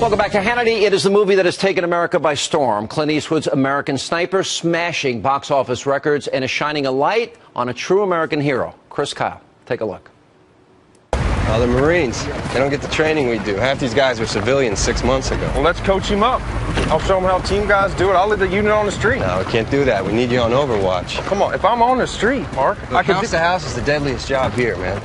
Welcome back to Hannity. It is the movie that has taken America by storm. Clint Eastwood's American Sniper, smashing box office records and is shining a light on a true American hero, Chris Kyle. Take a look. The Marines, they don't get the training we do. Half these guys were civilians 6 months ago. Well, let's coach him up. I'll show him how team guys do it. I'll lead the unit on the street. No, we can't do that. We need you on Overwatch. Come on, if I'm on the street, Mark, I can... House to house is the deadliest job here, man.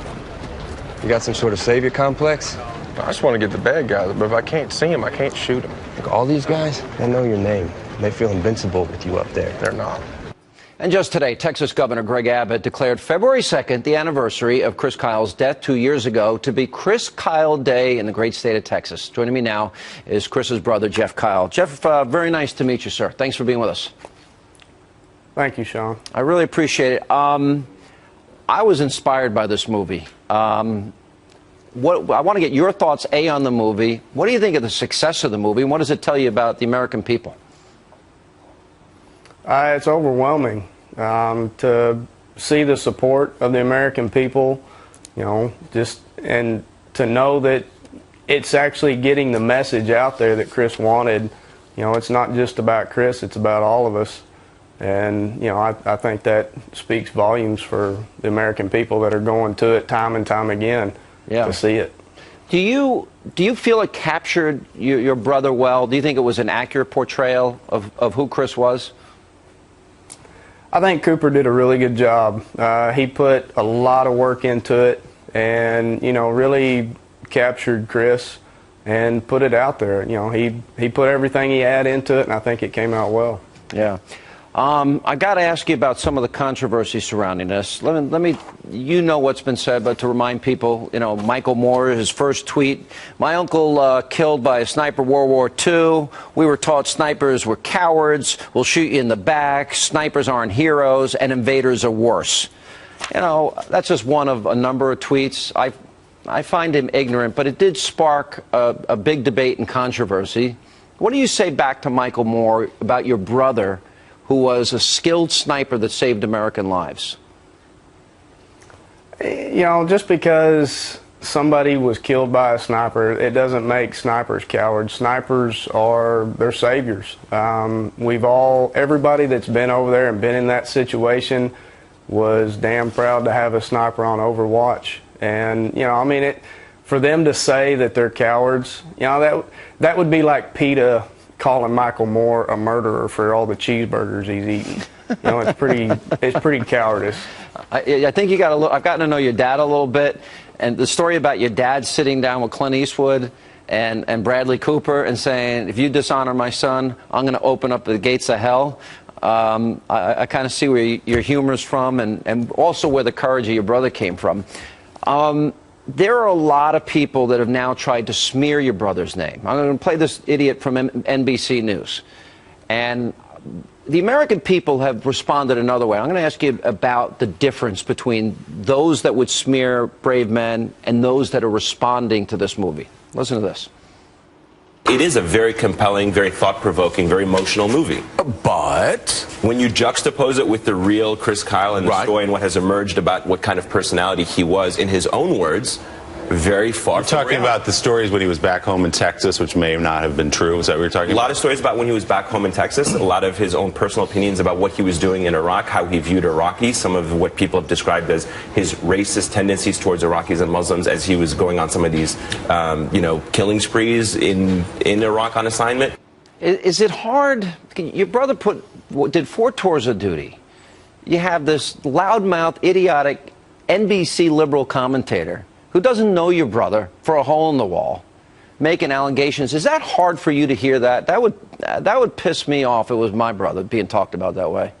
You got some sort of savior complex? I just want to get the bad guys, but if I can't see them, I can't shoot them. Look, all these guys, they know your name. They feel invincible with you up there. They're not. And just today, Texas Governor Greg Abbott declared February 2nd, the anniversary of Chris Kyle's death 2 years ago, to be Chris Kyle Day in the great state of Texas. Joining me now is Chris's brother, Jeff Kyle. Jeff, very nice to meet you, sir. Thanks for being with us. Thank you, Sean. I really appreciate it. I was inspired by this movie. I want to get your thoughts, A, on the movie. What do you think of the success of the movie, and what does it tell you about the American people? It's overwhelming to see the support of the American people, you know, and to know that it's actually getting the message out there that Chris wanted. You know, it's not just about Chris, it's about all of us. And, you know, I think that speaks volumes for the American people that are going to it time and time again to see it. Do you feel it captured your brother well? Do you think it was an accurate portrayal of who Chris was? I think Cooper did a really good job. He put a lot of work into it and, you know, really captured Chris and put it out there. You know, he put everything he had into it, and I think it came out well. Yeah. I got to ask you about some of the controversy surrounding this. Let me, you know what's been said, but to remind people, you know, Michael Moore, his first tweet, my uncle killed by a sniper World War II. We were taught snipers were cowards, will shoot you in the back, snipers aren't heroes, and invaders are worse. You know, that's just one of a number of tweets. I find him ignorant, but it did spark a big debate and controversy. What do you say back to Michael Moore about your brother, who was a skilled sniper that saved American lives? You know, just because somebody was killed by a sniper, it doesn't make snipers cowards. Snipers they're saviors. Everybody that's been over there and been in that situation was damn proud to have a sniper on Overwatch. And, you know, I mean, for them to say that they're cowards, you know, that would be like PETA calling Michael Moore a murderer for all the cheeseburgers he's eating. You know, it's pretty cowardice. I think you got I've gotten to know your dad a little bit, and the story about your dad sitting down with Clint Eastwood and Bradley Cooper and saying, if you dishonor my son, I'm going to open up the gates of hell. I kind of see where your humor's from, and also where the courage of your brother came from. There are a lot of people that have now tried to smear your brother's name. I'm going to play this idiot from NBC News. And the American people have responded another way. I'm going to ask you about the difference between those that would smear brave men and those that are responding to this movie. Listen to this. It is a very compelling, very thought-provoking, very emotional movie. But when you juxtapose it with the real Chris Kyle and the story and what has emerged about what kind of personality he was, in his own words, very far from talking about the stories when he was back home in Texas, which may not have been true. Is that what you're talking about? A lot of stories about when he was back home in Texas, a lot of his own personal opinions about what he was doing in Iraq, how he viewed Iraqis, some of what people have described as his racist tendencies towards Iraqis and Muslims as he was going on some of these, you know, killing sprees in Iraq on assignment. Is it hard? Your brother did 4 tours of duty. You have this loudmouth, idiotic NBC liberal commentator who doesn't know your brother for a hole in the wall, making allegations. Is that hard for you to hear that? That would piss me off if it was my brother being talked about that way.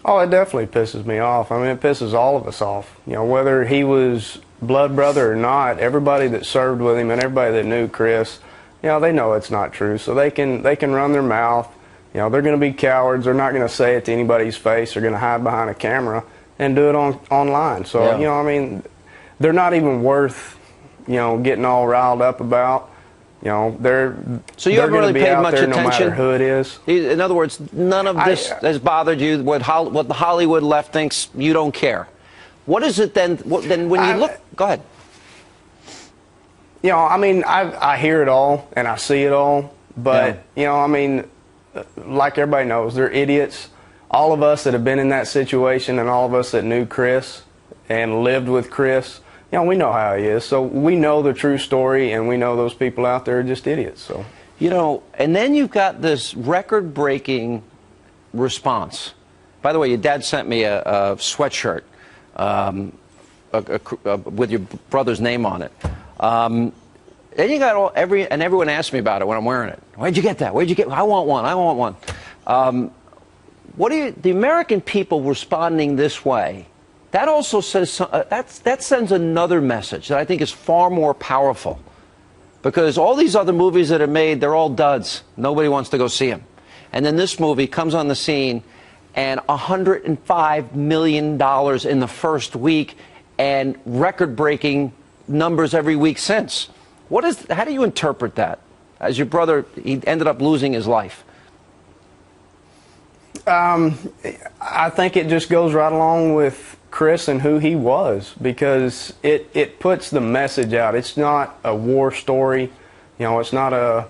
Oh, it definitely pisses me off. I mean, it pisses all of us off. You know, whether he was blood brother or not, everybody that served with him and everybody that knew Chris, you know, they know it's not true. So they can run their mouth. You know, they're going to be cowards. They're not going to say it to anybody's face. They're going to hide behind a camera and do it online. So, you know, I mean, they're not even worth, you know, getting all riled up about. You know, they're you haven't really paid much attention, no matter who it is. In other words, none of this has bothered you. What the Hollywood left thinks, you don't care. What is it then? Then when you look, go ahead. You know, I mean, I hear it all and I see it all, but, you know, I mean, like everybody knows, they're idiots. All of us that have been in that situation and all of us that knew Chris and lived with Chris, you know, we know how he is. So we know the true story, and we know those people out there are just idiots. So, you know, and then you've got this record-breaking response. By the way, your dad sent me a sweatshirt with your brother's name on it. Then you got everyone asked me about it when I'm wearing it. Where'd you get that? Where'd you get? I want one. I want one. The American people responding this way? That also says that sends another message that I think is far more powerful, because all these other movies that are made, they're all duds. Nobody wants to go see them, and then this movie comes on the scene, and $105 million in the first week, and record-breaking numbers every week since. How do you interpret that? As your brother, he ended up losing his life. I think it just goes right along with Chris and who he was, because it puts the message out. It's not a war story. You know, it's not a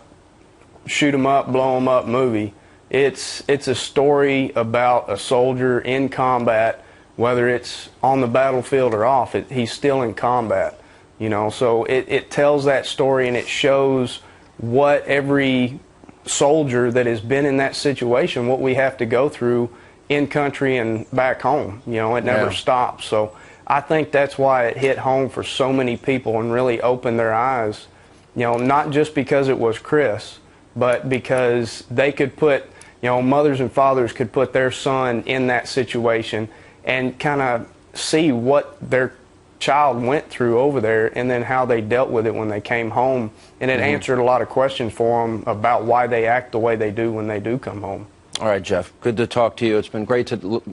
shoot 'em up, blow 'em up movie. It's a story about a soldier in combat, whether it's on the battlefield or off. He's still in combat. You know, so it tells that story, and it shows what every soldier that has been in that situation, what we have to go through in country and back home. You know, it never stops. So I think that's why it hit home for so many people and really opened their eyes. You know, not just because it was Chris, but because they could put, you know, mothers and fathers could put their son in that situation and kind of see what their child went through over there, and then how they dealt with it when they came home. And it answered a lot of questions for them about why they act the way they do when they do come home. All right, Jeff, good to talk to you. It's been great to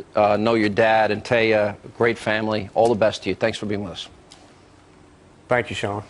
know your dad, and Taya, great family. All the best to you. Thanks for being with us. Thank you, Sean.